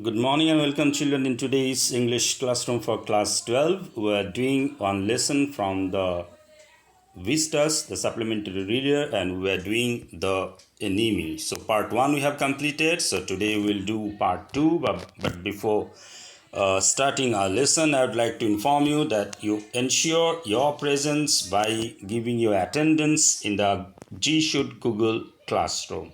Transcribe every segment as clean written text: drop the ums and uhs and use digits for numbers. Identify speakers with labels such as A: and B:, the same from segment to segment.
A: Good morning and welcome, children, in today's English classroom for class 12. We are doing one lesson from the Vistas, the supplementary reader, and we are doing the enemy. So, part 1 we have completed. So, today we will do part 2. But before starting our lesson, I would like to inform you that you ensure your presence by giving your attendance in the G Should Google Classroom,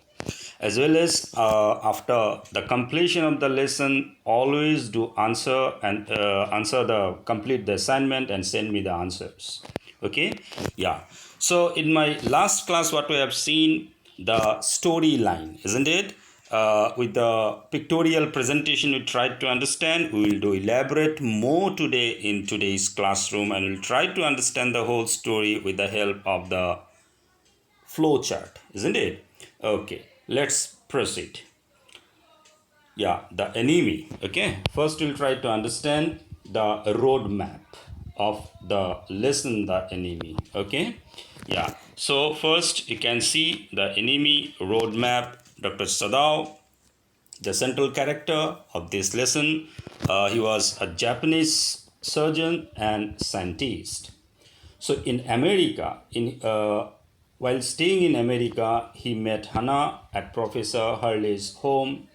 A: as well as after the completion of the lesson always do answer and answer the complete the assignment and send me the answers. Okay, yeah. So in my last class what we have seen, the storyline, isn't it? With the pictorial presentation we tried to understand. We will do elaborate more today in today's classroom, and we'll try to understand the whole story with the help of the flow chart, isn't it? Okay, let's proceed. Yeah, the enemy. Okay, first we'll try to understand the roadmap of the lesson, the enemy. Okay, yeah. So first you can see the enemy roadmap. Dr. Sadao, the central character of this lesson, he was a Japanese surgeon and scientist. So in America, while staying in America, he met Hannah at Professor Hurley's home,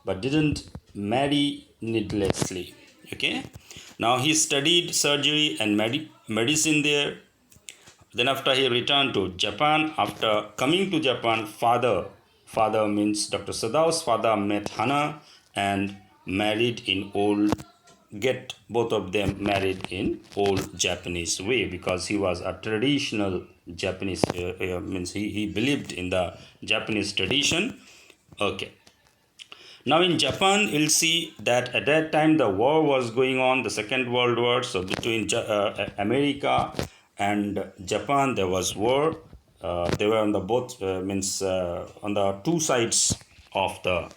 A: but didn't marry needlessly. Okay. Now he studied surgery and medicine there. Then after he returned to Japan, after coming to Japan, father means Dr. Sadao's father met Hana and married in old, get both of them married in old Japanese way, because he was a traditional Japanese, means he believed in the Japanese tradition. Okay. Now in Japan, you'll see that at that time the war was going on, the Second World War. So between America and Japan, there was war. They were on the both on the two sides of the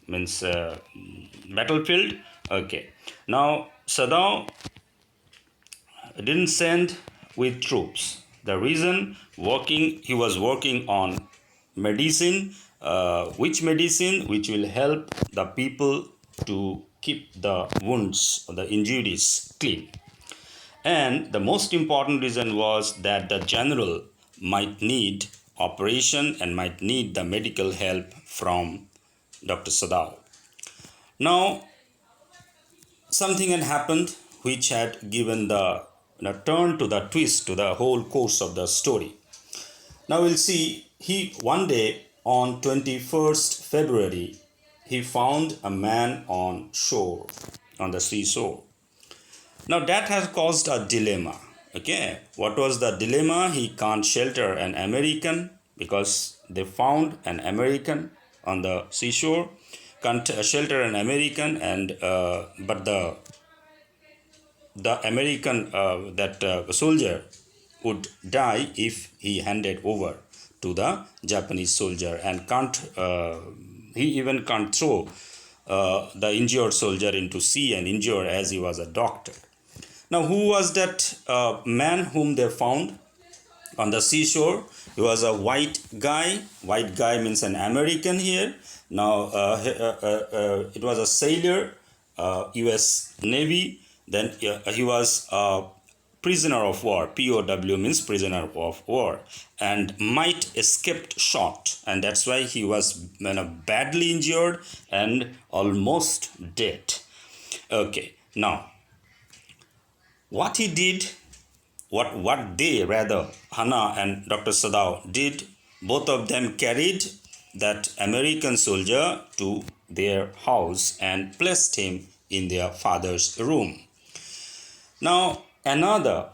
A: means battlefield. Okay. Now Saddam didn't send with troops. The reason he was working on medicine, which medicine which will help the people to keep the wounds or the injuries clean. And the most important reason was that the general might need operation and might need the medical help from Dr. Sadao. Now something had happened which had given the turn to the twist to the whole course of the story. Now we'll see, he one day on 21st February, he found a man on shore, on the seashore. Now that has caused a dilemma. Okay, what was the dilemma? He can't shelter an American because they found an American on the seashore. Can't shelter an American, and but the American that soldier would die if he handed over to the Japanese soldier, and can't he even can't throw the injured soldier into sea and injure, as he was a doctor. Now, who was that man whom they found on the seashore? He was a white guy. White guy means an American here. Now, it was a sailor, U.S. Navy. Then he was a prisoner of war. POW means prisoner of war, and might escaped shot, and that's why he was badly injured and almost dead. Okay, now what he did, what they rather, Hana and Dr. Sadao did, both of them carried that American soldier to their house and placed him in their father's room. Now another,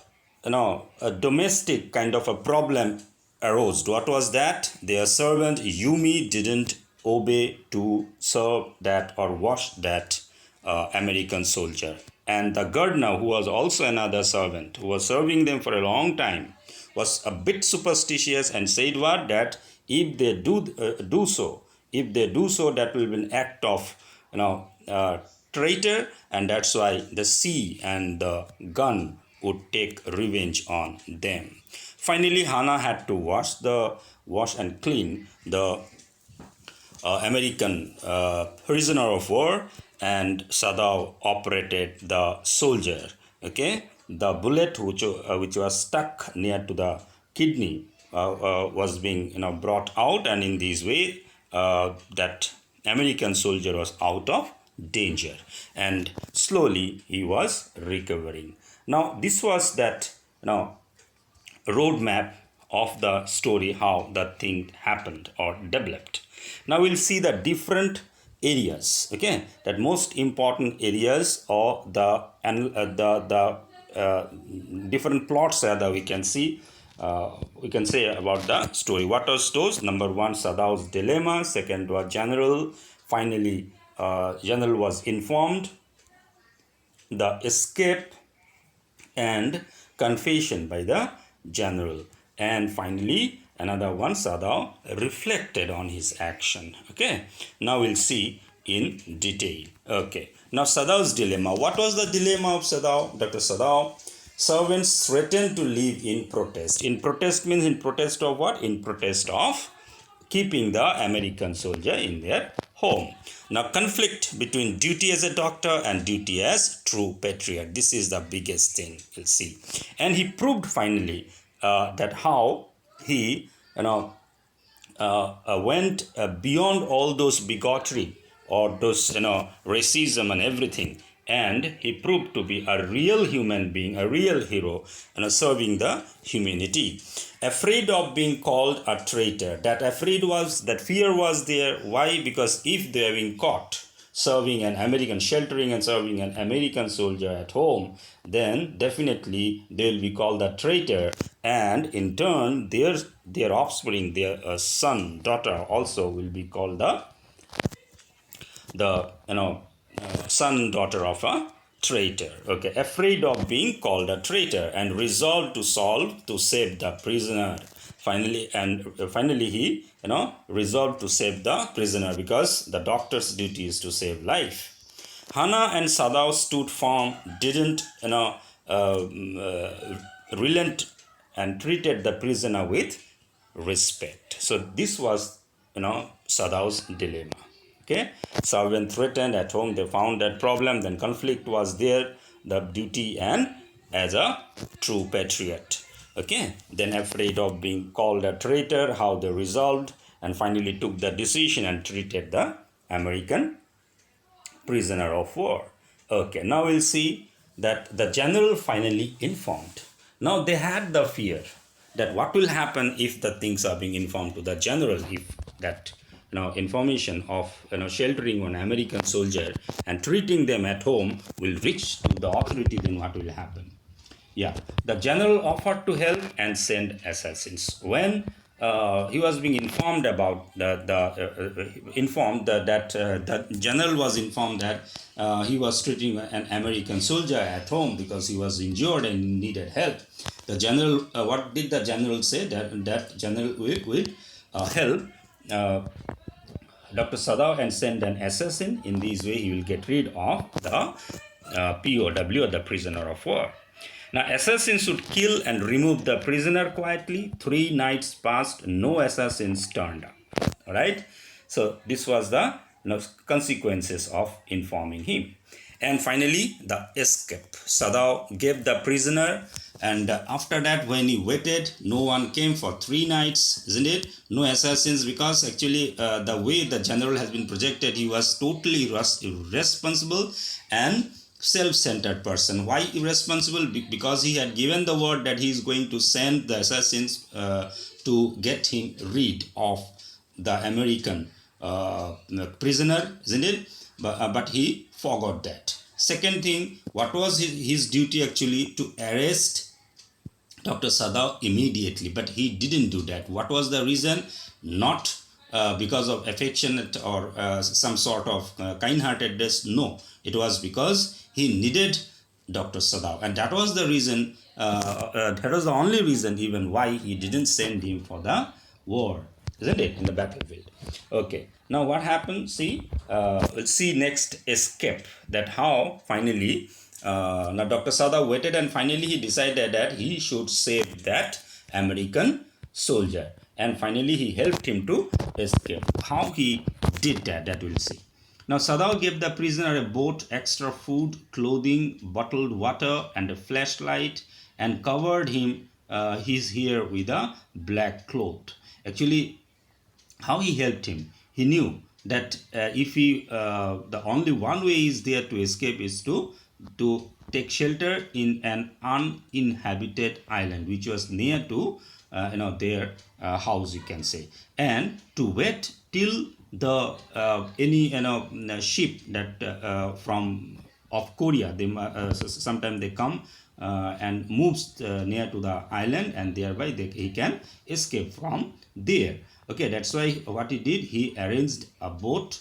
A: a domestic kind of a problem arose. What was that? Their servant Yumi didn't obey to serve that or wash that American soldier. And the gardener, who was also another servant, who was serving them for a long time, was a bit superstitious and said what? That if they do so, that will be an act of traitor, and that's why the sea and the gun would take revenge on them. Finally, Hana had to wash and clean the American prisoner of war, and Sadao operated the soldier. Okay, the bullet which was stuck near to the kidney was being brought out, and in this way that American soldier was out of danger, and slowly he was recovering. Now this was that roadmap of the story, how the thing happened or developed. Now we'll see the different areas. Okay, that most important areas or the different plots that we can say about the story. What are those? Number one, Sadao's dilemma. Second was general. Finally, general was informed. The escape and confession by the general, and finally another one, Sadao reflected on his action. Okay, now we'll see in detail. Okay, now Sadao's dilemma. What was the dilemma of Sadao? Dr. Sadao: servants threatened to leave in protest. In protest means in protest of what? In protest of keeping the American soldier in their home. Now, conflict between duty as a doctor and duty as true patriot. This is the biggest thing you'll see. And he proved finally that how he went beyond all those bigotry or those racism and everything, and he proved to be a real human being, a real hero, serving the humanity. Afraid of being called a traitor. That fear was there. Why? Because if they are being caught serving an American, sheltering and serving an American soldier at home, then definitely they will be called a traitor, and in turn their offspring, their son, daughter also will be called the son, daughter of a traitor. Okay, afraid of being called a traitor and resolved to save the prisoner. Finally he resolved to save the prisoner, because the doctor's duty is to save life. Hana and Sadao stood firm, didn't relent, and treated the prisoner with respect. So this was Sadao's dilemma. Okay, so when threatened at home, they found that problem, then conflict was there, the duty and as a true patriot. Okay, then afraid of being called a traitor, how they resolved and finally took the decision and treated the American prisoner of war. Okay, now we'll see that the general finally informed. Now they had the fear that what will happen if the things are being informed to the general, if that information of sheltering an American soldier and treating them at home will reach to the authority, then what will happen? Yeah, the general offered to help and send assassins. When he was being informed about the general was informed that he was treating an American soldier at home because he was injured and needed help. The general, what did the general say? That general will help Dr. Sadao and send an assassin. In this way, he will get rid of the POW, or the prisoner of war. Now, assassins should kill and remove the prisoner quietly. 3 nights passed, no assassins turned up. All right. So this was the consequences of informing him. And finally, the escape. Sadao gave the prisoner, and after that, when he waited, no one came for 3 nights, isn't it? No assassins, because actually the way the general has been projected, he was totally irresponsible and self-centered person. Why irresponsible? Because he had given the word that he is going to send the assassins to get him rid of the American prisoner, isn't it? But he forgot that. Second thing, what was his duty actually? To arrest Dr. Sadao immediately, but he didn't do that. What was the reason? Not because of affectionate or some sort of kind-heartedness. No, it was because he needed Dr. Sadao, and that was the reason. That was the only reason even why he didn't send him for the war, isn't it, in the battlefield? Okay, now what happened? See, we'll see next escape, that how finally now Dr. Sadao waited, and finally he decided that he should save that American soldier, and finally he helped him to escape. How he did that, that we'll see. Now Sadao gave the prisoner a boat, extra food, clothing, bottled water, and a flashlight, and covered him his hair with a black cloth. Actually, how he helped him? He knew that if he the only one way is there to escape is to take shelter in an uninhabited island, which was near to their house, you can say, and to wait till the any ship that from of Korea, they sometimes they come and moves near to the island, and thereby he can escape from there. Okay, that's why what he did, he arranged a boat,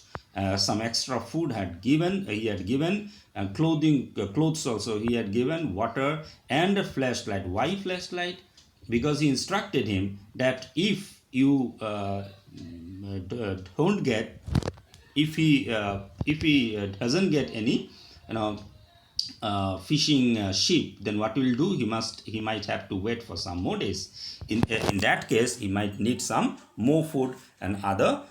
A: some extra food he had given, and clothes also he had given, water, and a flashlight. Why flashlight? Because he instructed him that if don't get if he doesn't get any fishing ship, then what will do, he might have to wait for some more days. In that case, he might need some more food and other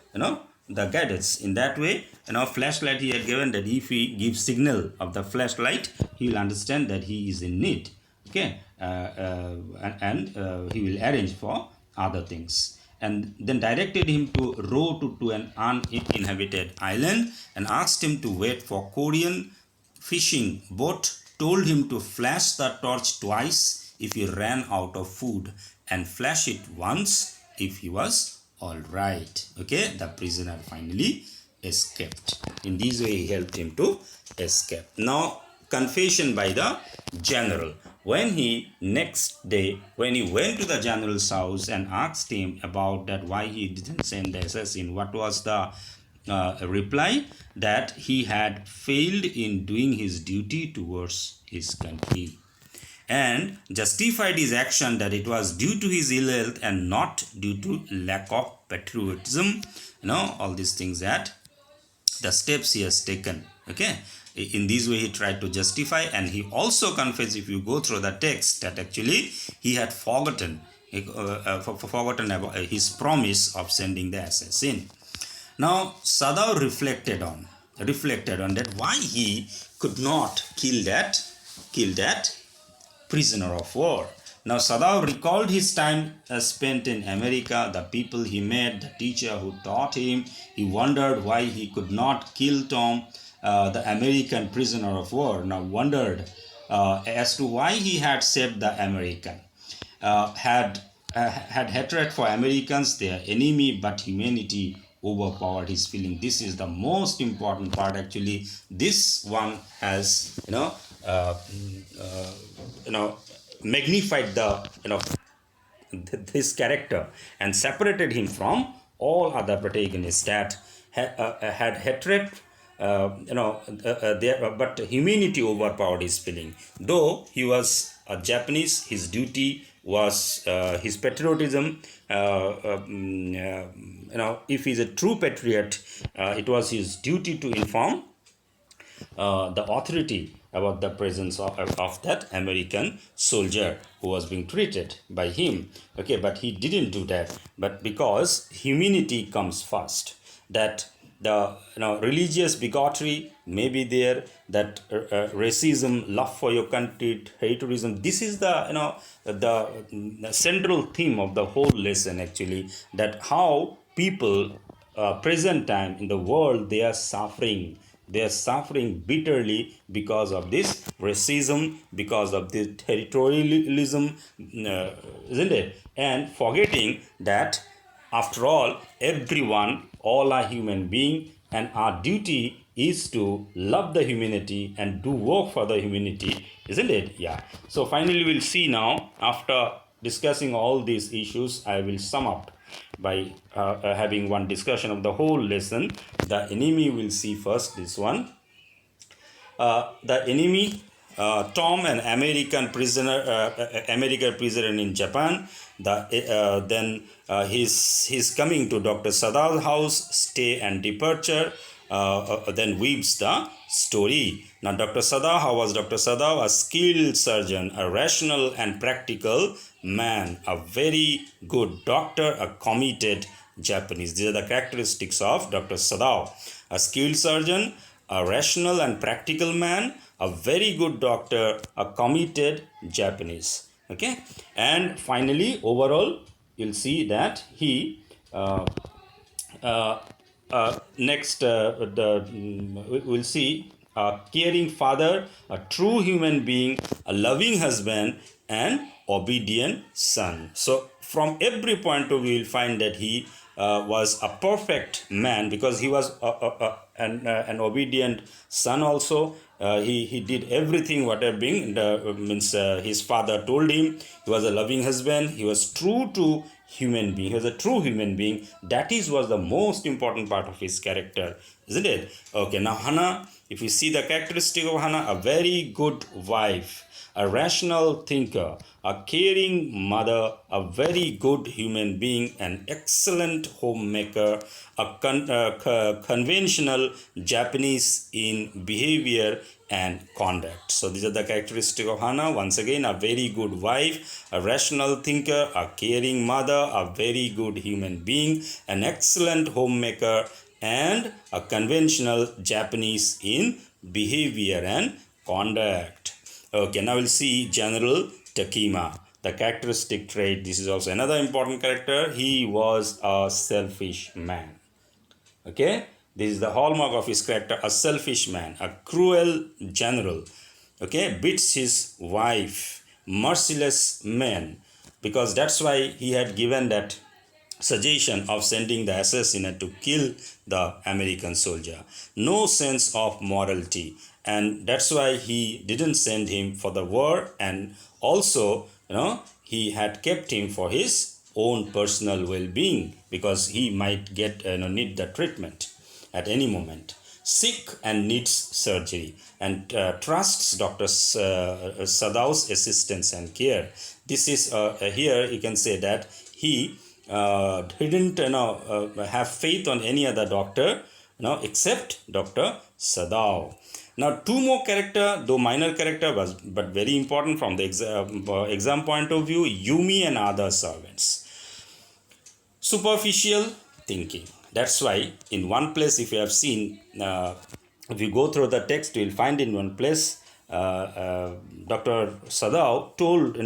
A: the gadgets. In that way, flashlight he had given, that if he gives signal of the flashlight, he will understand that he is in need. Okay, and he will arrange for other things, and then directed him to row to an uninhabited island, and asked him to wait for Korean fishing boat, told him to flash the torch twice if he ran out of food, and flash it once if he was all right. Okay, the prisoner finally escaped. In this way, he helped him to escape. Now, confession by the general. When he next day, when he went to the general's house and asked him about that, why he didn't send the assassin, what was the reply? That he had failed in doing his duty towards his country, and justified his action that it was due to his ill health and not due to lack of patriotism. All these things, that the steps he has taken. Okay, in this way he tried to justify, and he also confessed, if you go through the text, that actually he had forgotten about his promise of sending the assassin. Now Sadao reflected on that why he could not kill that prisoner of war. Now Sadao recalled his time spent in America, the people he met, the teacher who taught him. He wondered why he could not kill Tom, the American prisoner of war. Now wondered as to why he had saved the American. Had hatred for Americans, their enemy, but humanity overpowered his feeling. This is the most important part. Actually, this one has magnified this character and separated him from all other protagonists that had hatred. But humanity overpowered his feeling. Though he was a Japanese, his duty was his patriotism. If he's a true patriot, it was his duty to inform the authority about the presence of that American soldier who was being treated by him. Okay, but he didn't do that. But because humanity comes first, that the religious bigotry may be there, that racism, love for your country, patriotism. This is the the central theme of the whole lesson. Actually, that how people present time in the world, they are suffering. They are suffering bitterly because of this racism, because of this territorialism, isn't it? And forgetting that after all, all are human beings, and our duty is to love the humanity and do work for the humanity, isn't it? Yeah. So finally, we'll see now, after discussing all these issues, I will sum up by having one discussion of the whole lesson. The enemy, will see first this one. The enemy, Tom, an American prisoner in Japan. Then his coming to Dr. Sadao's house, stay and departure. Then weaves the story. Now, Dr. Sadao, how was Dr. Sadao? A skilled surgeon, a rational and practical man, a very good doctor, a committed Japanese. These are the characteristics of Dr. Sadao. A skilled surgeon, a rational and practical man, a very good doctor, a committed Japanese. Okay, and finally, overall, you'll see that he next we'll see a caring father, a true human being, a loving husband, and obedient son. So from every point of view, you'll find that he was a perfect man, because he was an obedient son also. He did everything whatever being means his father told him. He was a loving husband. He was true to human being. He was a true human being. That is was the most important part of his character, isn't it? Okay, now Hana, if you see the characteristic of Hana, a very good wife, a rational thinker, a caring mother, a very good human being, an excellent homemaker, a conventional Japanese in behavior and conduct. So these are the characteristics of Hana. Once again, a very good wife, a rational thinker, a caring mother, a very good human being, an excellent homemaker, and a conventional Japanese in behavior and conduct. Okay, now we'll see General Takima. The characteristic trait, this is also another important character. He was a selfish man. Okay, this is the hallmark of his character, a selfish man, a cruel general. Okay, beats his wife, merciless man, because that's why he had given that suggestion of sending the assassin to kill the American soldier. No sense of morality, and that's why he didn't send him for the war, and also he had kept him for his own personal well-being, because he might get need the treatment at any moment. Sick and needs surgery, and trusts Dr. Sadao's assistance and care. This is here you can say that he didn't have faith on any other doctor except Dr. Sadao. Now two more character, though minor character, was but very important from the exam point of view, Yumi and other servants. Superficial thinking. That's why in one place, if you have seen, if you go through the text, you will find in one place Dr. Sadao told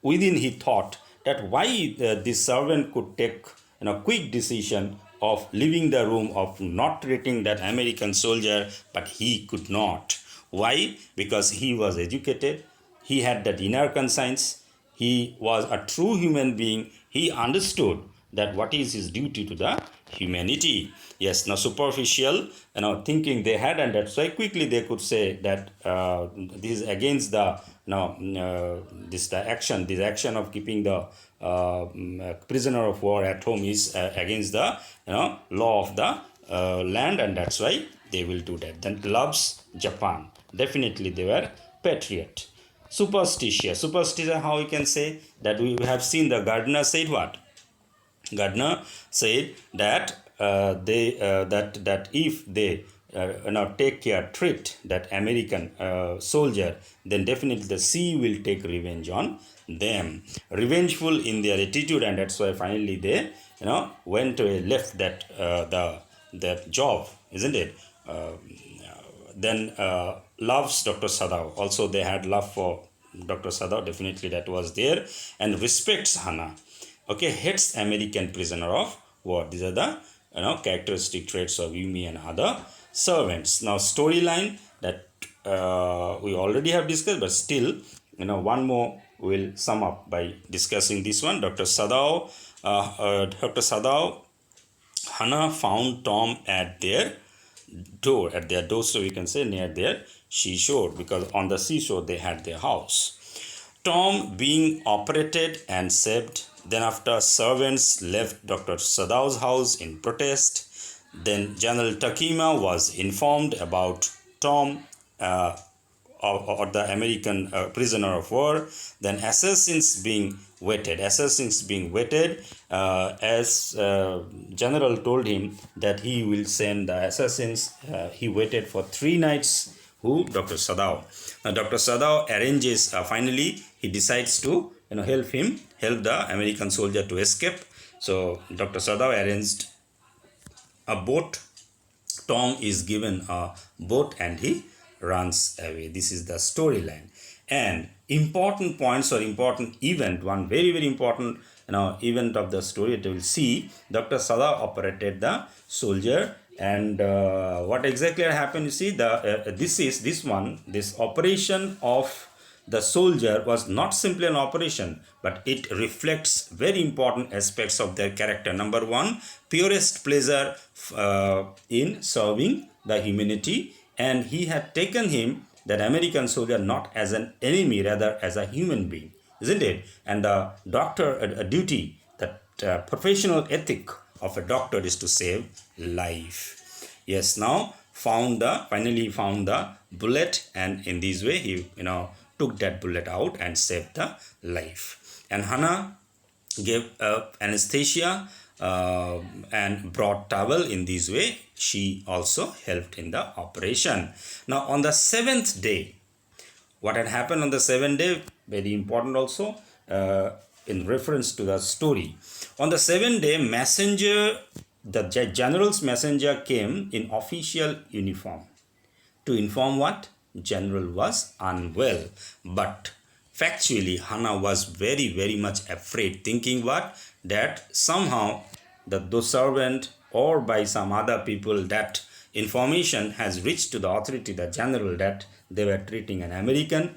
A: within he thought that why this servant could take quick decision of leaving the room, of not treating that American soldier, but he could not. Why? Because he was educated, he had that inner conscience, he was a true human being, he understood that what is his duty to the humanity. Yes, now superficial thinking they had, and that's why quickly they could say that this is against the this action of keeping the prisoner of war at home is against the law of the land, and that's why they will do that. Then loves Japan. Definitely they were patriot. Superstitious, how we can say that? We have seen the Gardner said what? Gardner said that that if they take care, treat that American soldier, then definitely the sea will take revenge on them. Revengeful in their attitude, and that's why finally they went away, left that that job, isn't it? Then loves Dr. Sadao. Also they had love for Dr. Sadao, definitely that was there, and respects Hana. Okay, hates American prisoner of war. These are the characteristic traits of Yumi and other servants. Now storyline that we already have discussed, but still one more will sum up by discussing this one. Dr. Sadao, Hana found Tom at their door, so we can say near their seashore, because on the seashore they had their house. Tom being operated and saved. Then after, servants left Dr. Sadao's house in protest. Then General Takima was informed about Tom or the American prisoner of war. Then assassins being waited as General told him that he will send the assassins. He waited for 3 nights. Who? Dr. Sadao. Now Dr. Sadao arranges, finally he decides to help the American soldier to escape, So Dr. Sadao arranged a boat. Tom is given a boat and he runs away. This is the storyline. And important points or important event, one very very important event of the story that we will see. Dr. Sada operated the soldier, and what exactly happened, you see, this operation of the soldier was not simply an operation, but it reflects very important aspects of their character. Number one, purest pleasure in serving the humanity, and he had taken him, that American soldier, not as an enemy, rather as a human being, isn't it? And the doctor, a duty, that professional ethic of a doctor is to save life. Yes, now finally found the bullet, and in this way he took that bullet out and saved the life. And Hannah gave anesthesia and brought towel. In this way she also helped in the operation. Now on the seventh day, what had happened on the seventh day, very important also, in reference to the story. On the seventh day, the general's messenger came in official uniform to inform what? General was unwell. But factually, Hannah was very very much afraid, thinking what? That somehow the servant or by some other people, that information has reached to the authority, the general, that they were treating an American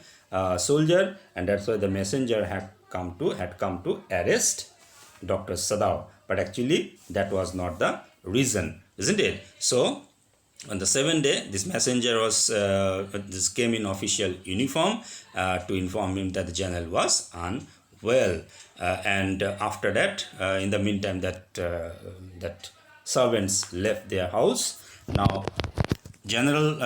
A: soldier, and that's why the messenger had come to arrest Dr. Sadao. But actually that was not the reason, isn't it? So on the seventh day, this messenger this came in official uniform to inform him that the general was unwell. And after that, in the meantime, that servants left their house. Now general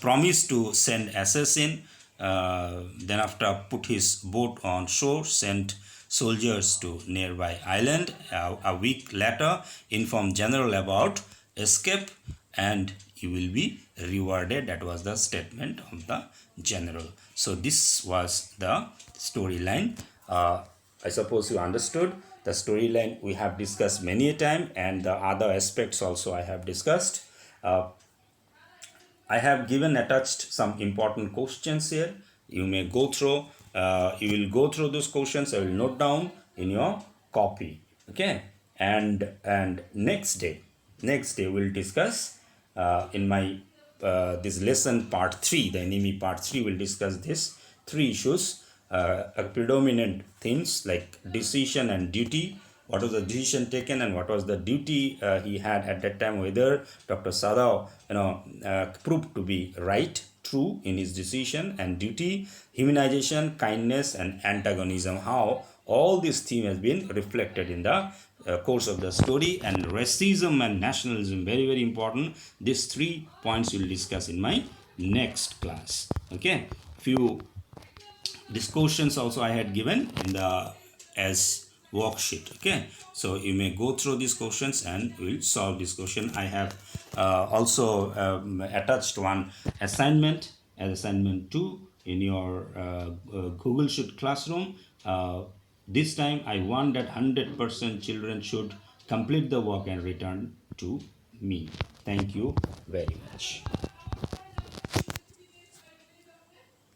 A: promised to send assassin. Then after put his boat on shore, sent soldiers to nearby island. A week later, informed general about escape, and you will be rewarded. That was the statement of the general. So this was the storyline. I suppose you understood the storyline. We have discussed many a time, and the other aspects also I have discussed. I have given attached some important questions here. You may go through. You will go through those questions. I will note down in your copy. Okay. And next day we'll discuss in my this lesson part 3, the enemy part 3. Will discuss this 3 issues, predominant themes like decision and duty. What was the decision taken and what was the duty he had at that time, whether Dr. Sadao proved to be right, true in his decision and duty, humanization, kindness and antagonism, how all this theme has been reflected in the course of the story. And racism and nationalism, very very important. These 3 points we'll discuss in my next class. Okay, few discussions also I had given in the as worksheet. Okay, so you may go through these questions and we'll solve this question. I have also attached one assignment as assignment 2 in your Google Sheet classroom. This time I want that 100% children should complete the work and return to me. Thank you very much.